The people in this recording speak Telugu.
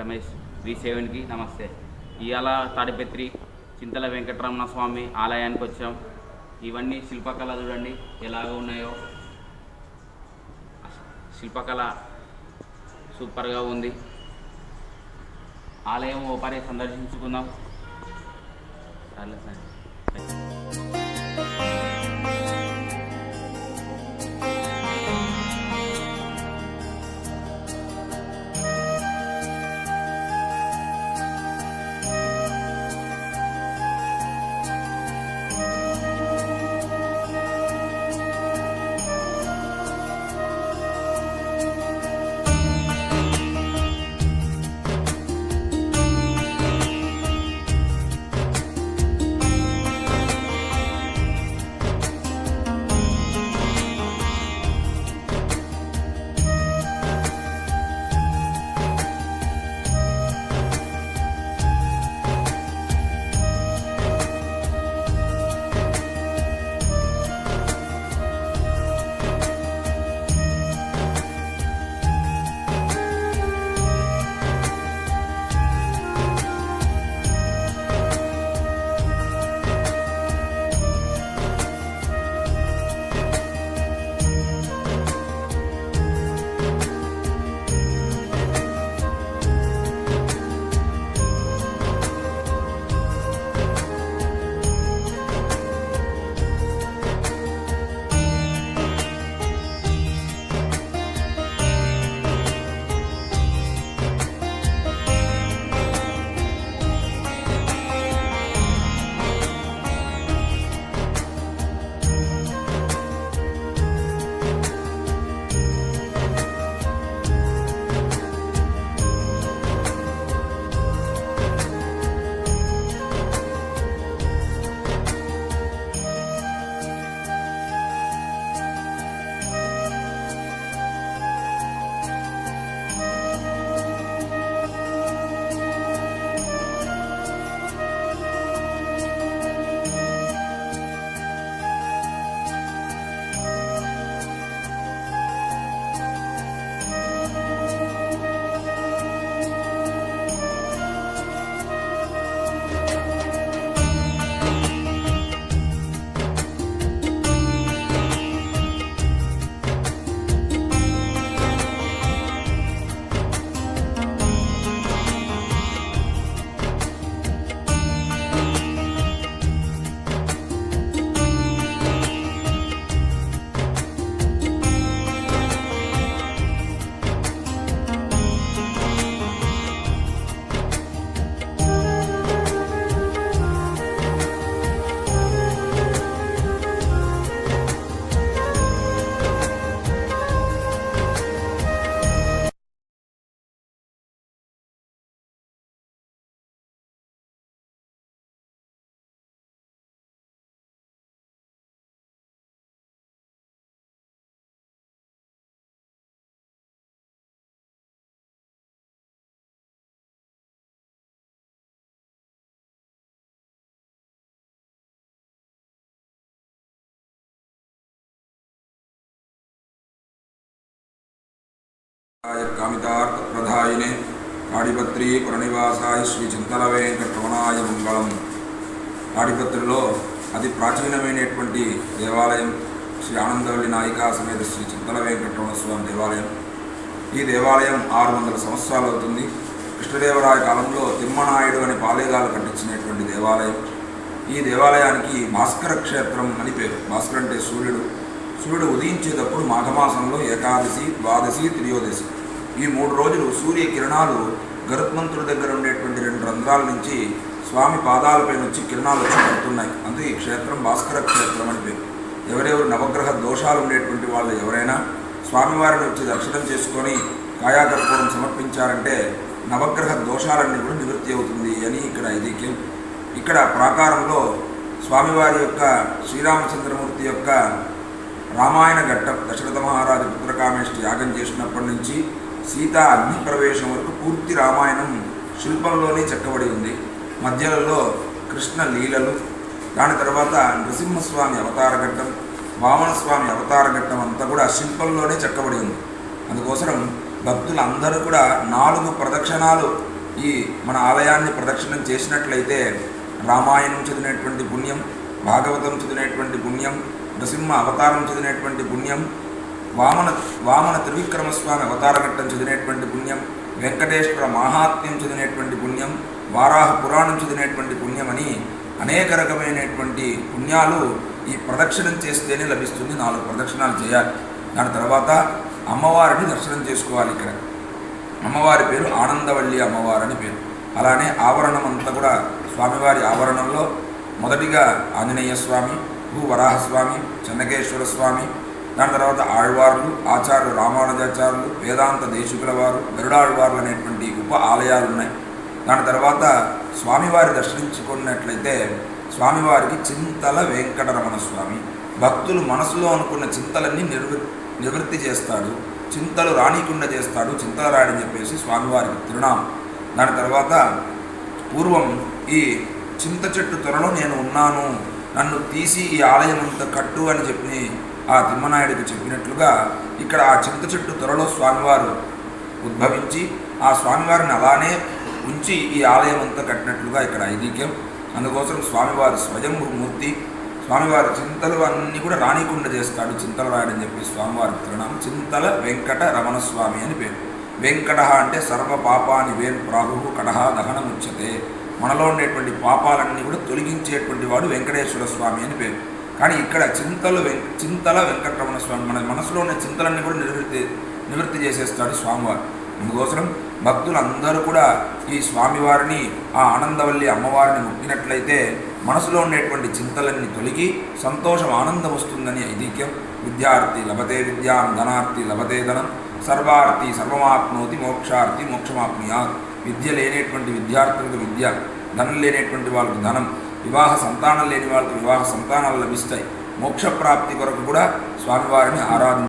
రమేష్ V7కి నమస్తే. ఇవాళ తాడిపత్రి చింతల వెంకటరమణ స్వామి ఆలయానికి వచ్చాం. ఇవన్నీ శిల్పకళ చూడండి ఎలాగ ఉన్నాయో. శిల్పకళ సూపర్గా ఉంది. ఆలయం ఓపారి సందర్శించుకుందాం. कामितार्थप्रदायिने తాడిపత్రి పురనివాసాయ శ్రీ చింతల వెంకటరమణాయ మంగళం. తాడిపత్రిలో అతి ప్రాచీనమైనటువంటి దేవాలయం శ్రీ ఆనందవల్లి నాయికా సమేత శ్రీ చింతల వెంకటరమణ స్వామి దేవాలయం. ఈ దేవాలయం 600 సంవత్సరాలు అవుతుంది. కృష్ణదేవరాయ కాలంలో తిమ్మనాయుడు అనే పాలేగాలు కట్టించినటువంటి దేవాలయం. ఈ దేవాలయానికి భాస్కర క్షేత్రం అని పేరు. భాస్కర్ అంటే సూర్యుడు ఉదయించేటప్పుడు మాఘమాసంలో ఏకాదశి, ద్వాదశి, త్రయోదశి ఈ 3 రోజులు సూర్య కిరణాలు గరుత్మంతుడి దగ్గర ఉండేటువంటి 2 రంధ్రాల నుంచి స్వామి పాదాలపై నుంచి కిరణాలు వచ్చి పడుతున్నాయి. అందుకే ఈ క్షేత్రం భాస్కర క్షేత్రం అని పేరు. ఎవరెవరు నవగ్రహ దోషాలు ఉండేటువంటి వాళ్ళు ఎవరైనా స్వామివారిని వచ్చి దర్శనం చేసుకొని కాయాకర్పూరం సమర్పించారంటే నవగ్రహ దోషాలన్నీ కూడా నివృత్తి అవుతుంది అని ఇక్కడ ఐదీక్యం. ఇక్కడ ప్రాకారంలో స్వామివారి యొక్క శ్రీరామచంద్రమూర్తి యొక్క రామాయణ ఘట్టం దశరథ మహారాజు పుత్రకామేష్టి యాగం చేసినప్పటి నుంచి సీతా అగ్ని ప్రవేశం వరకు పూర్తి రామాయణం శిల్పంలోనే చెక్కబడి ఉంది. మధ్యలలో కృష్ణ లీలలు, దాని తర్వాత నృసింహస్వామి అవతార ఘట్టం, వామనస్వామి అవతార ఘట్టం అంతా కూడా శిల్పంలోనే చెక్కబడి ఉంది. అందుకోసం భక్తులందరూ కూడా 4 ప్రదక్షిణాలు ఈ మన ఆలయాన్ని ప్రదక్షిణం చేసినట్లయితే రామాయణం చదివినటువంటి పుణ్యం, భాగవతం చదివినటువంటి పుణ్యం, నృసింహ అవతారం చదివినటువంటి పుణ్యం, వామన త్రివిక్రమస్వామి అవతార ఘట్టం చదివినటువంటి పుణ్యం, వెంకటేశ్వర మహాత్మ్యం చదివినటువంటి పుణ్యం, వారాహ పురాణం చదివినటువంటి పుణ్యం అని అనేక రకమైనటువంటి పుణ్యాలు ఈ ప్రదక్షిణం చేస్తేనే లభిస్తుంది. 4 ప్రదక్షిణాలు చేయాలి. దాని తర్వాత అమ్మవారిని దర్శనం చేసుకోవాలి. ఇక్కడ అమ్మవారి పేరు ఆనందవల్లి అమ్మవారని పేరు. అలానే ఆవరణం అంతా కూడా స్వామివారి ఆవరణంలో మొదటిగా ఆంజనేయ స్వామి, భూవరాహస్వామి, చెన్నకేశ్వర స్వామి, దాని తర్వాత ఆళ్వార్లు, ఆచార్యులు రామానుజాచార్యులు, వేదాంత దేశికుల వారు, గరుడాళ్వార్లు అనేటువంటి ఉప ఆలయాలు ఉన్నాయి. దాని తర్వాత స్వామివారి దర్శించుకున్నట్లయితే స్వామివారికి చింతల వెంకటరమణ స్వామి, భక్తులు మనసులో అనుకున్న చింతలన్నీ నివృత్తి చేస్తాడు, చింతలు రానికుండా చేస్తాడు, చింతల రాడని చెప్పేసి స్వామివారికి తిరునామం. దాని తర్వాత పూర్వం ఈ చింత చెట్టు త్వరలో నేను ఉన్నాను, నన్ను తీసి ఈ ఆలయం అంత కట్టు అని చెప్పి ఆ తిమ్మనాయుడికి చెప్పినట్లుగా ఇక్కడ ఆ చింత చెట్టు త్వరలో స్వామివారు ఉద్భవించి ఆ స్వామివారిని అలానే ఉంచి ఈ ఆలయం అంతా కట్టినట్లుగా ఇక్కడ ఐదీక్యం. అందుకోసం స్వామివారు స్వయంభూమూర్తి, స్వామివారి చింతలు అన్నీ కూడా రానికుండా చేస్తాడు, చింతలు రాయడని చెప్పి స్వామివారి తిరునామం చింతల వెంకట రమణ స్వామి అని పేరు. వెంకట అంటే సర్వ పాపాని వేన్ ప్రాహు కడహ దహనముచ్యతే, మనలో ఉండేటువంటి పాపాలన్నీ కూడా తొలగించేటువంటి వాడు వెంకటేశ్వర స్వామి అని పేరు. కానీ ఇక్కడ చింతల వెంకటరమణ స్వామి, మన మనసులో ఉన్న చింతలన్నీ కూడా నివృత్తి చేసేస్తాడు స్వామివారు. అందుకోసం భక్తులందరూ కూడా ఈ స్వామివారిని, ఆ ఆనందవల్లి అమ్మవారిని మొక్కినట్లయితే మనసులో ఉండేటువంటి చింతలన్నీ తొలగి సంతోషం, ఆనందం వస్తుందని ఐదీక్యం. విద్యార్థి లభతే విద్యాం, ధనార్థి లభతే ధనం, సర్వార్థి సర్వమాప్నోతి, మోక్షార్థి మోక్షమాప్నుయాత్. విద్య లేనేటువంటి విద్యార్థులకు విద్య, ధనం లేనేటువంటి వాళ్ళకు ధనం, వివాహ సంతానం లేని వాళ్ళకు వివాహ సంతానాలు లభిస్తాయి. మోక్షప్రాప్తి కొరకు కూడా స్వామివారిని ఆరాధించాలి.